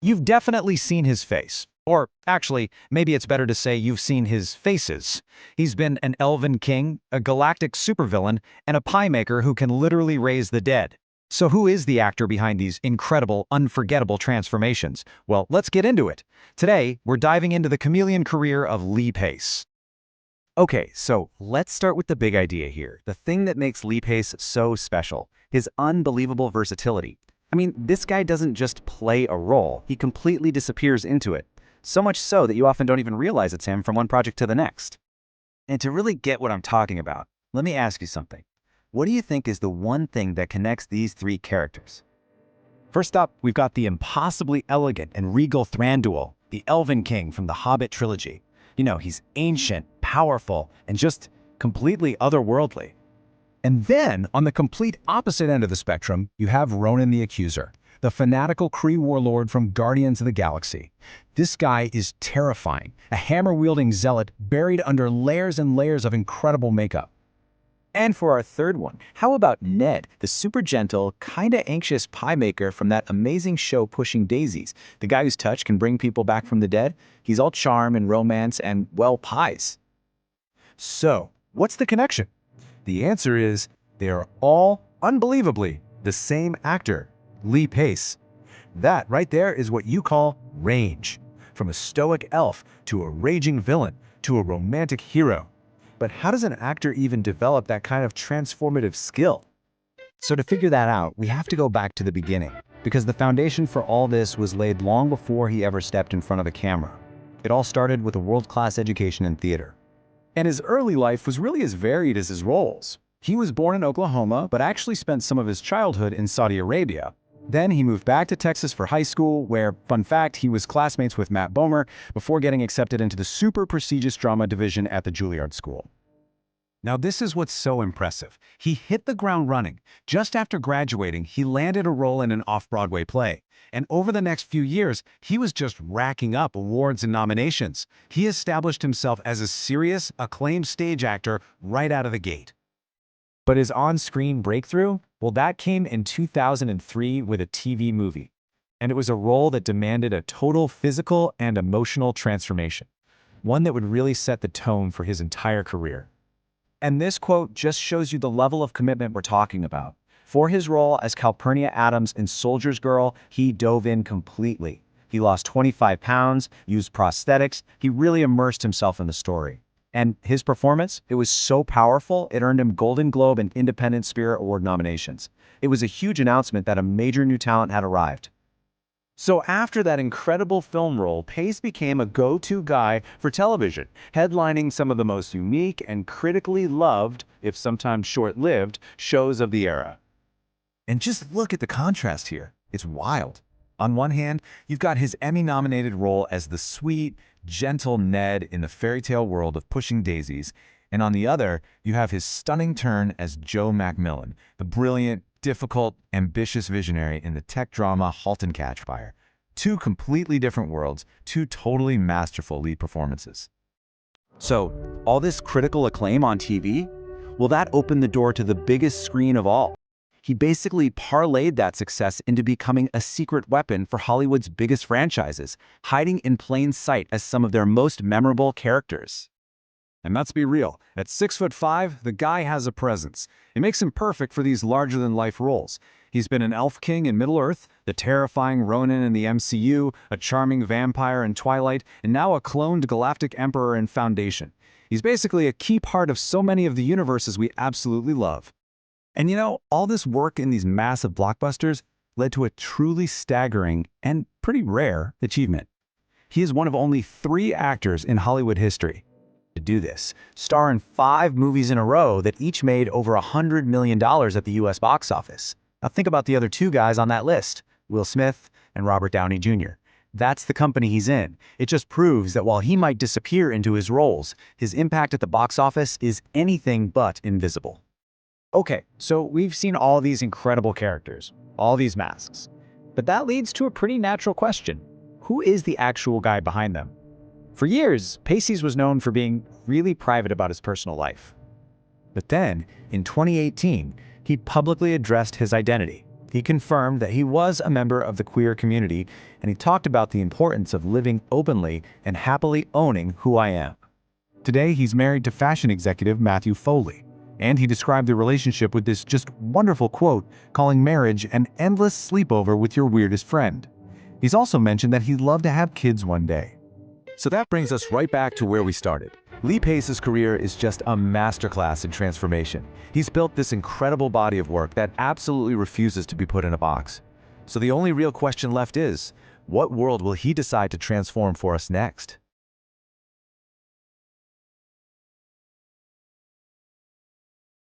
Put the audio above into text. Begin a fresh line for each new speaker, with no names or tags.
You've definitely seen his face. Or, actually, maybe it's better to say you've seen his faces. He's been an elven king, a galactic supervillain, and a pie maker who can literally raise the dead. So who is the actor behind these incredible, unforgettable transformations? Well, let's get into it. Today, we're diving into the chameleon career of Lee Pace.
Okay, so let's start with the big idea here. The thing that makes Lee Pace so special, his unbelievable versatility. I mean, this guy doesn't just play a role, he completely disappears into it. So much so that you often don't even realize it's him from one project to the next. And to really get what I'm talking about, let me ask you something. What do you think is the one thing that connects these three characters?
First up, we've got the impossibly elegant and regal Thranduil, the Elven King from the Hobbit trilogy. You know, he's ancient, powerful, and just completely otherworldly. And then, on the complete opposite end of the spectrum, you have Ronan the Accuser, the fanatical Kree warlord from Guardians of the Galaxy. This guy is terrifying, a hammer-wielding zealot buried under layers and layers of incredible makeup.
And for our third one, how about Ned, the super gentle, kinda anxious pie maker from that amazing show Pushing Daisies? The guy whose touch can bring people back from the dead? He's all charm and romance and, well, pies.
So, what's the connection? The answer is, they are all, unbelievably, the same actor, Lee Pace. That right there is what you call range. From a stoic elf, to a raging villain, to a romantic hero. But how does an actor even develop that kind of transformative skill?
So to figure that out, we have to go back to the beginning, because the foundation for all this was laid long before he ever stepped in front of a camera. It all started with a world-class education in theater.
And his early life was really as varied as his roles. He was born in Oklahoma, but actually spent some of his childhood in Saudi Arabia. Then he moved back to Texas for high school, where, fun fact, he was classmates with Matt Bomer before getting accepted into the super prestigious drama division at the Juilliard School. Now this is what's so impressive. He hit the ground running. Just after graduating, he landed a role in an off-Broadway play. And over the next few years, he was just racking up awards and nominations. He established himself as a serious, acclaimed stage actor right out of the gate. But his on-screen breakthrough? Well, that came in 2003 with a TV movie. And it was a role that demanded a total physical and emotional transformation. One that would really set the tone for his entire career. And this quote just shows you the level of commitment we're talking about. For his role as Calpurnia Adams in Soldier's Girl, he dove in completely. He lost 25 pounds, used prosthetics, he really immersed himself in the story. And his performance, it was so powerful, it earned him Golden Globe and Independent Spirit Award nominations. It was a huge announcement that a major new talent had arrived. So after that incredible film role, Pace became a go-to guy for television, headlining some of the most unique and critically loved, if sometimes short-lived, shows of the era. And just look at the contrast here. It's wild. On one hand, you've got his Emmy-nominated role as the sweet, gentle Ned in the fairy tale world of Pushing Daisies, and on the other, you have his stunning turn as Joe Macmillan, the brilliant, difficult, ambitious visionary in the tech drama *Halt and Catch Fire*. Two completely different worlds, two totally masterful lead performances.
So, all this critical acclaim on TV? Well, that opened the door to the biggest screen of all. He basically parlayed that success into becoming a secret weapon for Hollywood's biggest franchises, hiding in plain sight as some of their most memorable characters.
And let's be real, at 6'5", the guy has a presence. It makes him perfect for these larger-than-life roles. He's been an elf king in Middle-earth, the terrifying Ronin in the MCU, a charming vampire in Twilight, and now a cloned galactic emperor in Foundation. He's basically a key part of so many of the universes we absolutely love. And you know, all this work in these massive blockbusters led to a truly staggering and pretty rare achievement. He is one of only 3 actors in Hollywood history to do this, star in 5 movies in a row that each made over $100 million at the US box office. Now think about the other 2 guys on that list, Will Smith and Robert Downey Jr. That's the company he's in. It just proves that while he might disappear into his roles, his impact at the box office is anything but invisible. Okay, so we've seen all these incredible characters, all these masks. But that leads to a pretty natural question. Who is the actual guy behind them? For years, Pace was known for being really private about his personal life. But then, in 2018, he publicly addressed his identity. He confirmed that he was a member of the queer community, and he talked about the importance of living openly and happily owning who I am. Today, he's married to fashion executive Matthew Foley, and he described the relationship with this just wonderful quote, calling marriage an endless sleepover with your weirdest friend. He's also mentioned that he'd love to have kids one day. So that brings us right back to where we started. Lee Pace's career is just a masterclass in transformation. He's built this incredible body of work that absolutely refuses to be put in a box. So the only real question left is, what world will he decide to transform for us next?